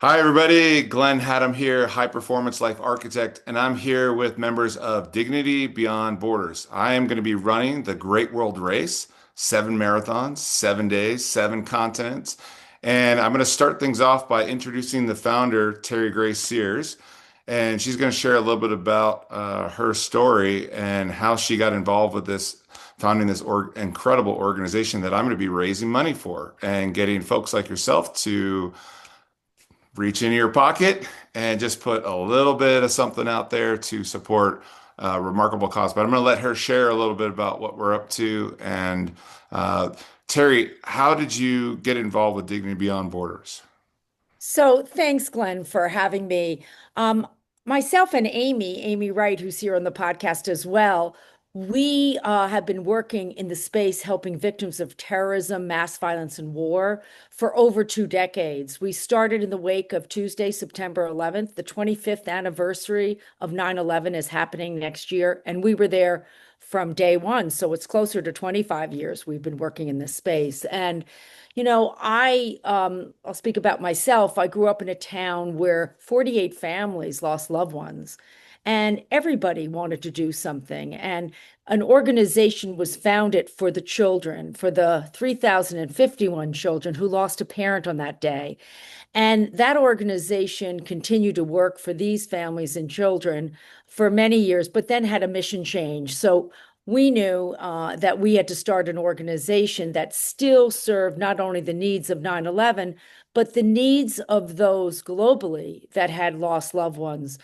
Hi, everybody. Glenn Haddam here, high performance life architect, and I'm here with members of Dignity Beyond Borders. I am going to be running the Great World Race, 7 marathons, 7 days, 7 continents. And I'm going to start things off by introducing the founder, Terry Grace Sears. And she's going to share a little bit about her story and how she got involved with this, founding this incredible organization that I'm going to be raising money for and getting folks like yourself to reach into your pocket and just put a little bit of something out there to support a remarkable cause. But I'm going to let her share a little bit about what we're up to. And Terry, how did you get involved with Dignity Beyond Borders? So thanks, Glenn, for having me. Um, Myself and Amy Wright, who's here on the podcast as well, we have been working in the space helping victims of terrorism, mass violence, and war for over 2 decades. We started in the wake of Tuesday, September 11th. The 25th anniversary of 9/11 is happening next year, and we were there from day one. So it's closer to 25 years we've been working in this space. And I'll speak about myself. I grew up in a town where 48 families lost loved ones, and everybody wanted to do something. And an organization was founded for the children, for the 3,051 children who lost a parent on that day. And that organization continued to work for these families and children for many years, but then had a mission change. So we knew that we had to start an organization that still served not only the needs of 9/11, but the needs of those globally that had lost loved ones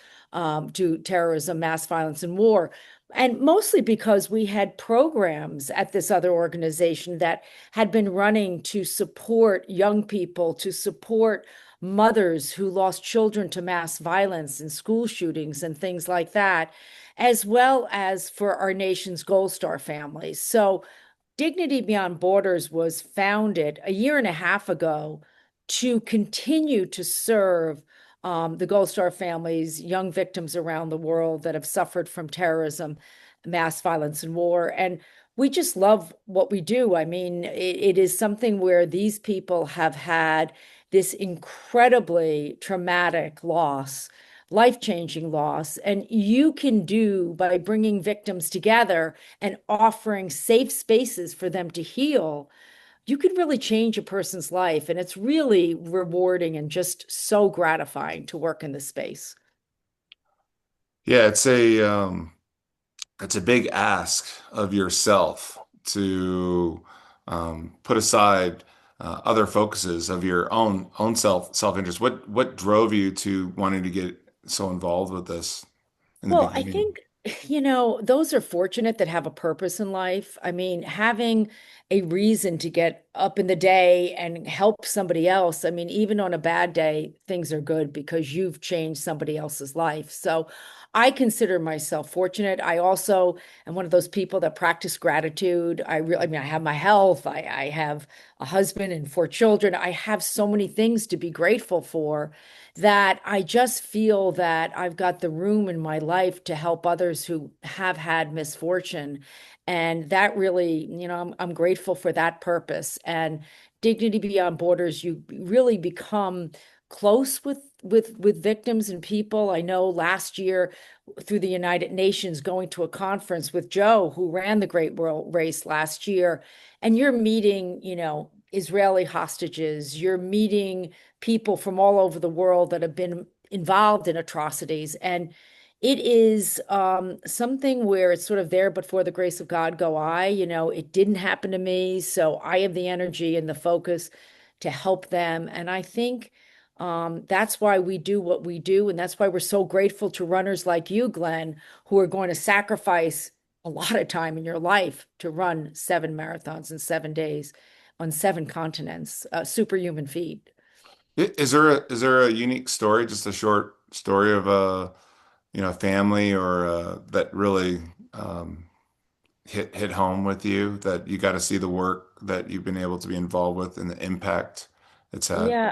to terrorism, mass violence, and war. And mostly because we had programs at this other organization that had been running to support young people, to support mothers who lost children to mass violence and school shootings and things like that, as well as for our nation's Gold Star families. So, Dignity Beyond Borders was founded a year and a half ago to continue to serve the Gold Star families, young victims around the world that have suffered from terrorism, mass violence, and war. And we just love what we do. I mean, it is something where these people have had this incredibly traumatic loss, life-changing loss, and you can do by bringing victims together and offering safe spaces for them to heal. You can really change a person's life, and it's really rewarding and just so gratifying to work in this space. Yeah, it's a big ask of yourself to put aside other focuses of your own self-interest. What drove you to wanting to get so involved with this in the Well, I beginning? think, those are fortunate that have a purpose in life. I mean, having a reason to get up in the day and help somebody else. I mean, even on a bad day, things are good because you've changed somebody else's life. So I consider myself fortunate. I also am one of those people that practice gratitude. I mean, I have my health. I have a husband and 4 children. I have so many things to be grateful for that I just feel that I've got the room in my life to help others who have had misfortune. And that really, I'm grateful for that purpose. And Dignity Beyond Borders, you really become close with victims and people. I know last year through the United Nations, going to a conference with Joe, who ran the Great World Race last year, and you're meeting, Israeli hostages, you're meeting people from all over the world that have been involved in atrocities. And it is something where it's sort of there, but for the grace of God go I. It didn't happen to me. So I have the energy and the focus to help them. And I think that's why we do what we do. And that's why we're so grateful to runners like you, Glenn, who are going to sacrifice a lot of time in your life to run 7 marathons in 7 days on 7 continents, superhuman feat. Is there a unique story, just a short story of a family or that really hit home with you that you got to see the work that you've been able to be involved with and the impact it's had? Yeah,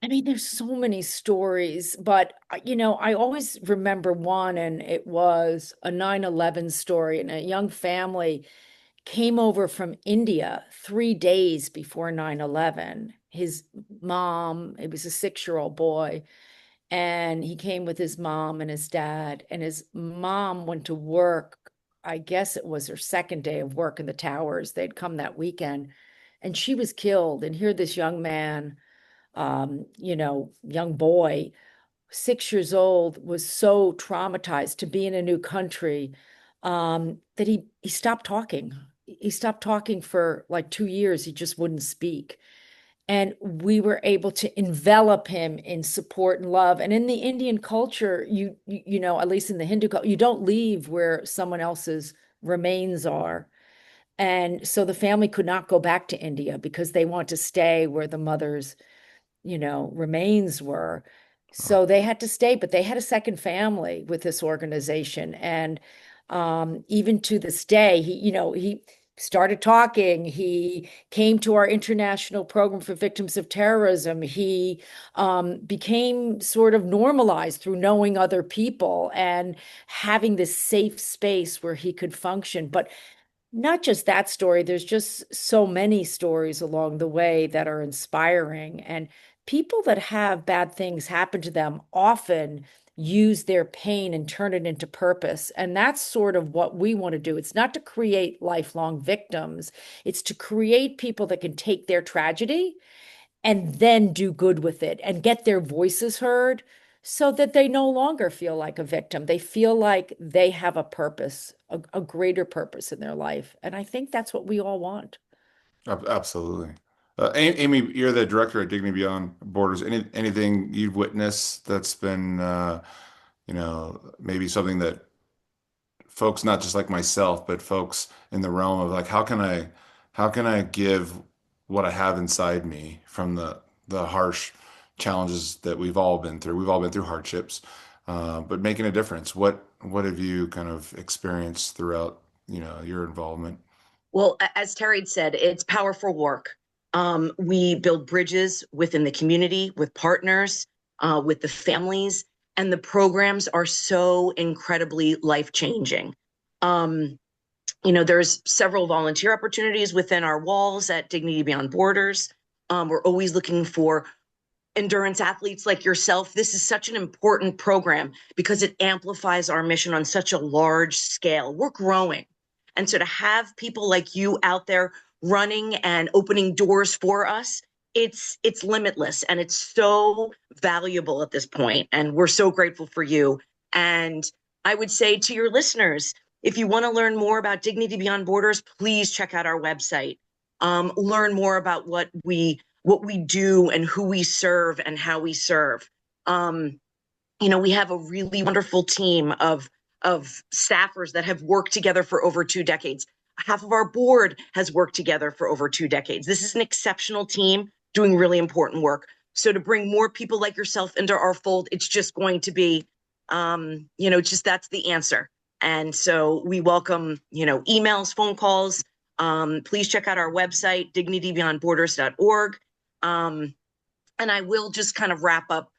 I mean, there's so many stories, but I always remember one, and it was a 9/11 story, and a young family came over from India 3 days before 9/11. His mom. He was a 6-year-old boy. And he came with his mom and his dad. And his mom went to work. I guess it was her second day of work in the towers. They'd come that weekend. And she was killed. And here, this young man, young boy, 6 years old, was so traumatized to be in a new country that he stopped talking. He stopped talking for like 2 years. He just wouldn't speak. And we were able to envelop him in support and love. And in the Indian culture, at least in the Hindu culture, you don't leave where someone else's remains are. And so the family could not go back to India because they want to stay where the mother's remains were. So they had to stay, but they had a second family with this organization. And even to this day, he started talking. He came to our international program for victims of terrorism. He became sort of normalized through knowing other people and having this safe space where he could function. But not just that story, there's just so many stories along the way that are inspiring. And people that have bad things happen to them often use their pain and turn it into purpose. And that's sort of what we want to do. It's not to create lifelong victims, it's to create people that can take their tragedy and then do good with it and get their voices heard so that they no longer feel like a victim. They feel like they have a purpose, a greater purpose in their life. And I think that's what we all want. Absolutely. Amy, you're the director at Dignity Beyond Borders. Anything you've witnessed that's been, maybe something that folks, not just like myself, but folks in the realm of like, how can I give what I have inside me from the harsh challenges that we've all been through. We've all been through hardships, but making a difference. What have you kind of experienced throughout, your involvement? Well, as Terry had said, it's powerful work. We build bridges within the community, with partners, with the families, and the programs are so incredibly life-changing. There's several volunteer opportunities within our walls at Dignity Beyond Borders. We're always looking for endurance athletes like yourself. This is such an important program because it amplifies our mission on such a large scale. We're growing. And so to have people like you out there running and opening doors for us, it's limitless and it's so valuable at this point. And we're so grateful for you. And I would say to your listeners, if you want to learn more about Dignity Beyond Borders, please check out our website. Learn more about what we do and who we serve and how we serve. We have a really wonderful team of staffers that have worked together for over 2 decades. Half of our board has worked together for over 2 decades. This is an exceptional team doing really important work. So to bring more people like yourself into our fold, it's just going to be, that's the answer. And so we welcome, emails, phone calls. Please check out our website, dignitybeyondborders.org. And I will just kind of wrap up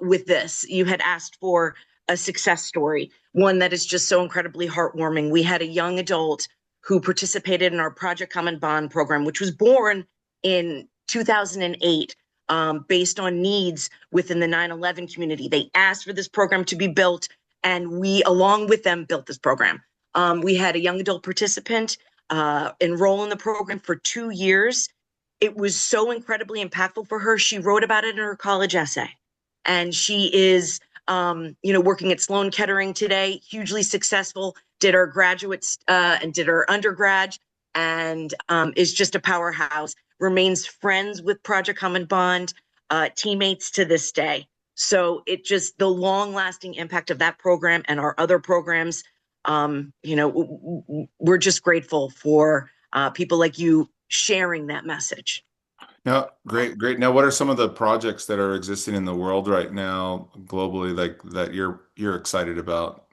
with this. You had asked for a success story, one that is just so incredibly heartwarming. We had a young adult who participated in our Project Common Bond program, which was born in 2008 based on needs within the 9/11 community. They asked for this program to be built, and we, along with them, built this program. We had a young adult participant enroll in the program for 2 years. It was so incredibly impactful for her. She wrote about it in her college essay. And she is, working at Sloan Kettering today, hugely successful, did her graduates and did her undergrad, and is just a powerhouse, remains friends with Project Common Bond, teammates to this day. So the long lasting impact of that program and our other programs, we're just grateful for people like you sharing that message. Now, great, great. Now, what are some of the projects that are existing in the world right now, globally, like that you're excited about?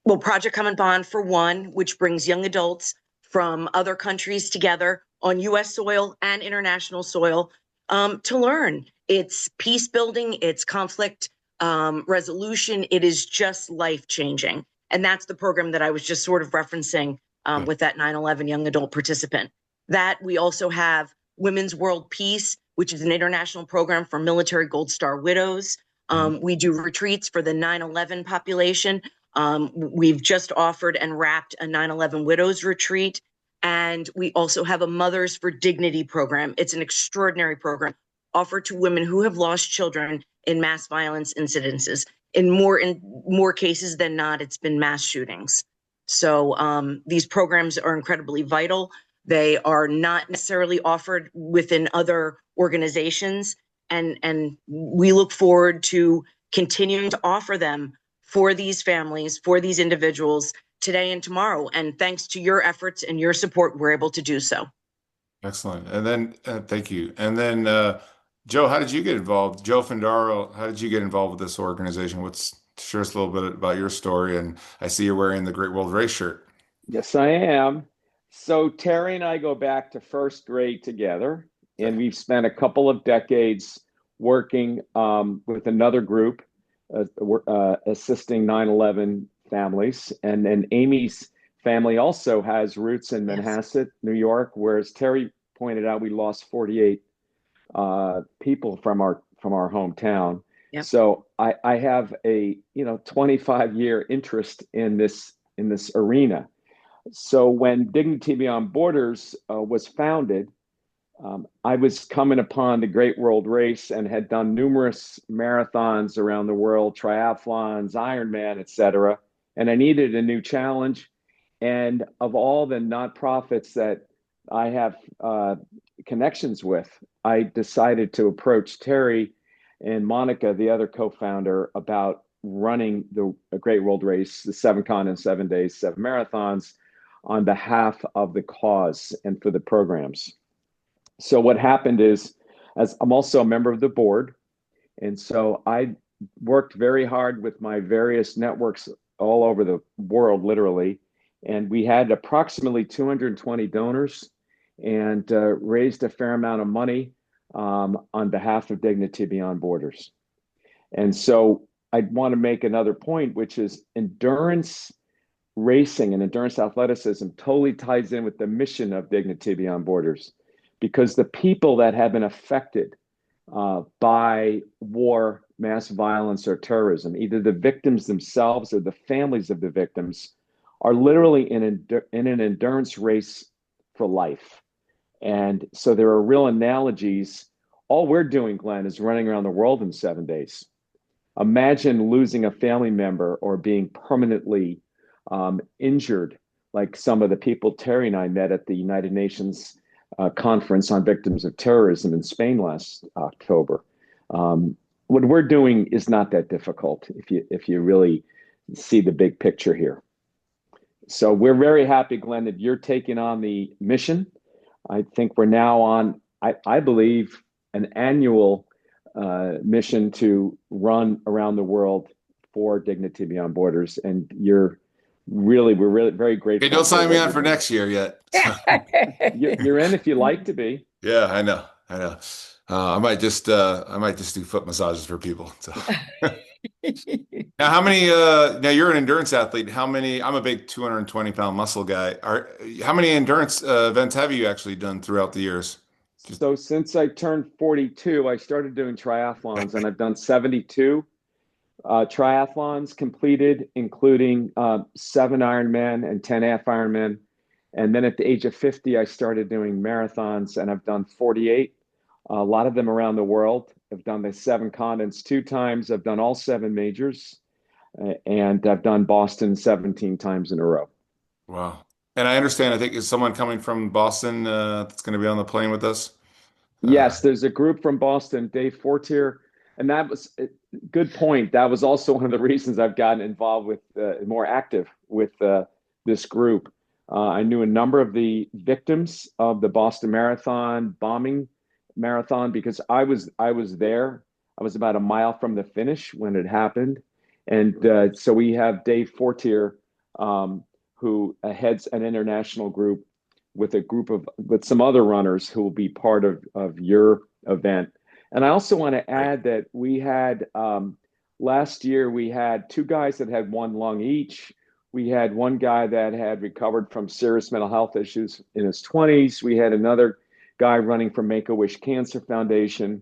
Well, Project Common Bond, for one, which brings young adults from other countries together on U.S. soil and international soil to learn. It's peace building, it's conflict resolution. It is just life changing. And that's the program that I was just sort of referencing with that 9/11 young adult participant. That we also have Women's World Peace, which is an international program for military Gold Star widows. We do retreats for the 9/11 population. We've just offered and wrapped a 9/11 widows retreat. And we also have a Mothers for Dignity program. It's an extraordinary program offered to women who have lost children in mass violence incidences. In more cases than not, it's been mass shootings. So these programs are incredibly vital. They are not necessarily offered within other organizations, and we look forward to continuing to offer them for these families, for these individuals today and tomorrow. And thanks to your efforts and your support, we're able to do so. Excellent. And then, thank you. And then, Joe, how did you get involved? Joe Findaro, how did you get involved with this organization? Share us a little bit about your story. And I see you're wearing the Great World Race shirt. Yes, I am. So Terry and I go back to first grade together, and we've spent a couple of decades working with another group, assisting 9/11 families. And then Amy's family also has roots in Manhasset, New York, whereas Terry pointed out we lost 48 people from our hometown. Yep. So I have a 25-year interest in this arena. So when Dignity Beyond Borders was founded, I was coming upon the Great World Race and had done numerous marathons around the world, triathlons, Ironman, etc. And I needed a new challenge. And of all the nonprofits that I have connections with, I decided to approach Terry and Monica, the other co-founder, about running the Great World Race, the 7 continents, 7 days, 7 marathons, on behalf of the cause and for the programs. So what happened is, as I'm also a member of the board, and so I worked very hard with my various networks all over the world, literally, and we had approximately 220 donors and raised a fair amount of money on behalf of Dignity Beyond Borders. And so I want to make another point, which is endurance racing and endurance athleticism totally ties in with the mission of Dignity Beyond Borders, because the people that have been affected by war, mass violence, or terrorism, either the victims themselves or the families of the victims, are literally in an endurance race for life. And so there are real analogies. All we're doing, Glenn, is running around the world in 7 days. Imagine losing a family member or being permanently injured, like some of the people Terry and I met at the United Nations conference on victims of terrorism in Spain last October. What we're doing is not that difficult if you really see the big picture here. So we're very happy, Glenn, that you're taking on the mission. I think we're now on, I believe, an annual mission to run around the world for Dignity Beyond Borders, and we're really very grateful. Hey, don't sign me on for next year yet. You're in if you like to be. Yeah, I know. I might just do foot massages for people. So. Now, now you're an endurance athlete. I'm a big 220-pound muscle guy. How many endurance events have you actually done throughout the years? So since I turned 42, I started doing triathlons, and I've done 72 triathlons completed, including 7 Ironman and 10 half Ironman. And then at the age of 50, I started doing marathons, and I've done 48, a lot of them around the world. I've done the 7 continents 2 times. I've done all 7 majors, and I've done Boston 17 times in a row. Wow. And I understand, I think, is someone coming from Boston that's going to be on the plane with us? Yes, there's a group from Boston, Dave Fortier. And that was a good point. That was also one of the reasons I've gotten involved with, more active with this group. I knew a number of the victims of the Boston Marathon bombing marathon because I was there. I was about a mile from the finish when it happened. And so we have Dave Fortier, who heads an international group with some other runners who will be part of your event. And I also want to add that we had last year, we had 2 guys that had 1 lung each. We had 1 guy that had recovered from serious mental health issues in his 20s. We had another guy running for Make-A-Wish Cancer Foundation.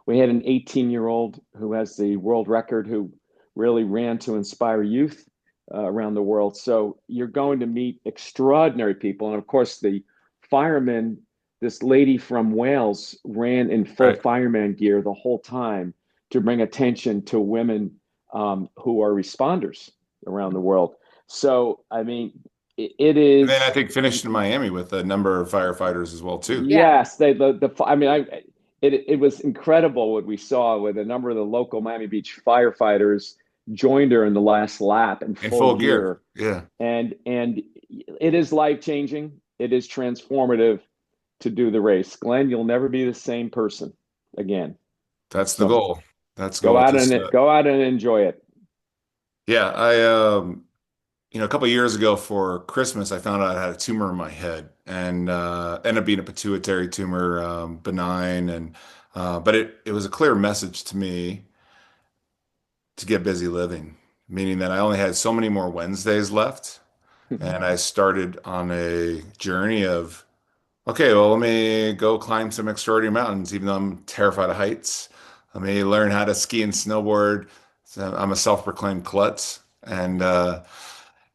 We had an 18-year-old who has the world record who really ran to inspire youth around the world. So you're going to meet extraordinary people. And of course, the firemen, this lady from Wales ran in full Right. fireman gear the whole time to bring attention to women who are responders around the world. So, I mean, it And then I is, think finished in Miami with a number of firefighters as well too. Yeah. yes, I mean, it was incredible what we saw with a number of the local Miami Beach firefighters joined her in the last lap in In full full gear. gear. Yeah. And it is life-changing. It is transformative to do the race. Glenn, you'll never be the same person again. That's the So goal. That's the goal. Just go out and enjoy it. yeah, a couple of years ago for Christmas, I found out I had a tumor in my head and ended up being a pituitary tumor, benign, and but it was a clear message to me to get busy living, meaning that I only had so many more Wednesdays left, and I started on a journey of, okay, well, let me go climb some extraordinary mountains, even though I'm terrified of heights. Let me learn how to ski and snowboard. So I'm a self-proclaimed klutz, and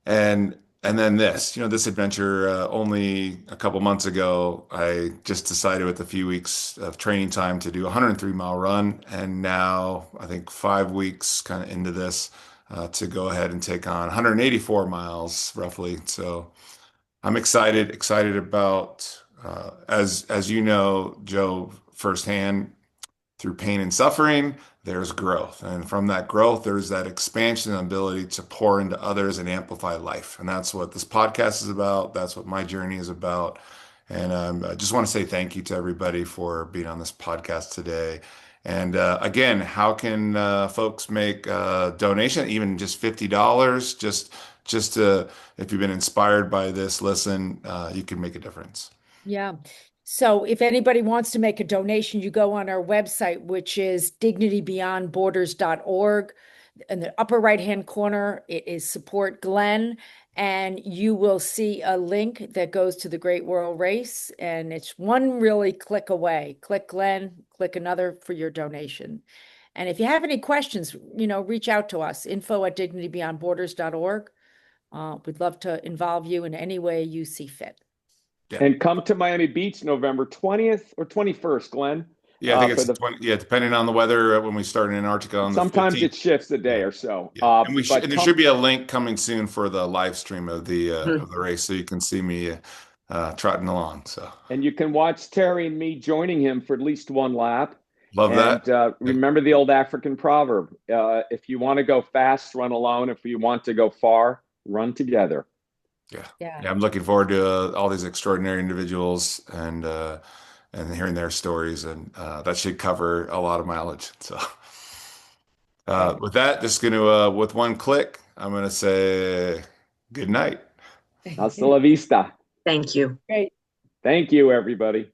and then this adventure. Only a couple months ago, I just decided with a few weeks of training time to do a 103-mile run, and now I think 5 weeks kind of into this to go ahead and take on 184 miles roughly. So I'm excited about as you know, Joe, firsthand through pain and suffering, there's growth. And from that growth, there's that expansion and ability to pour into others and amplify life. And that's what this podcast is about. That's what my journey is about. And I just want to say thank you to everybody for being on this podcast today. And again, how can folks make a donation, even just $50? Just to, if you've been inspired by this, listen, you can make a difference. Yeah. So if anybody wants to make a donation, you go on our website, which is dignitybeyondborders.org. In the upper right-hand corner, it is support Glenn, and you will see a link that goes to the Great World Race, and it's one really click away. Click Glenn, click another for your donation. And if you have any questions, reach out to us, info@dignitybeyondborders.org. We'd love to involve you in any way you see fit. Yeah. And come to Miami Beach November 20th or 21st, Glenn. Yeah, I think For it's the 20, yeah, depending on the weather when we start in Antarctica on the Sometimes 15th. it shifts a day Yeah. or so. Yeah. And But there should be a link coming soon for the live stream of the race so you can see me trotting along. So and you can watch Terry and me joining him for at least one lap. love And that. Yeah. remember the old African proverb: if you want to go fast, run alone. If you want to go far, run together. Yeah. Yeah. Yeah, I'm looking forward to all these extraordinary individuals and hearing their stories and that should cover a lot of mileage. So Great. with that, just gonna with one click, I'm gonna say good night. Hasta la vista. Thank you. Great. Thank you, everybody.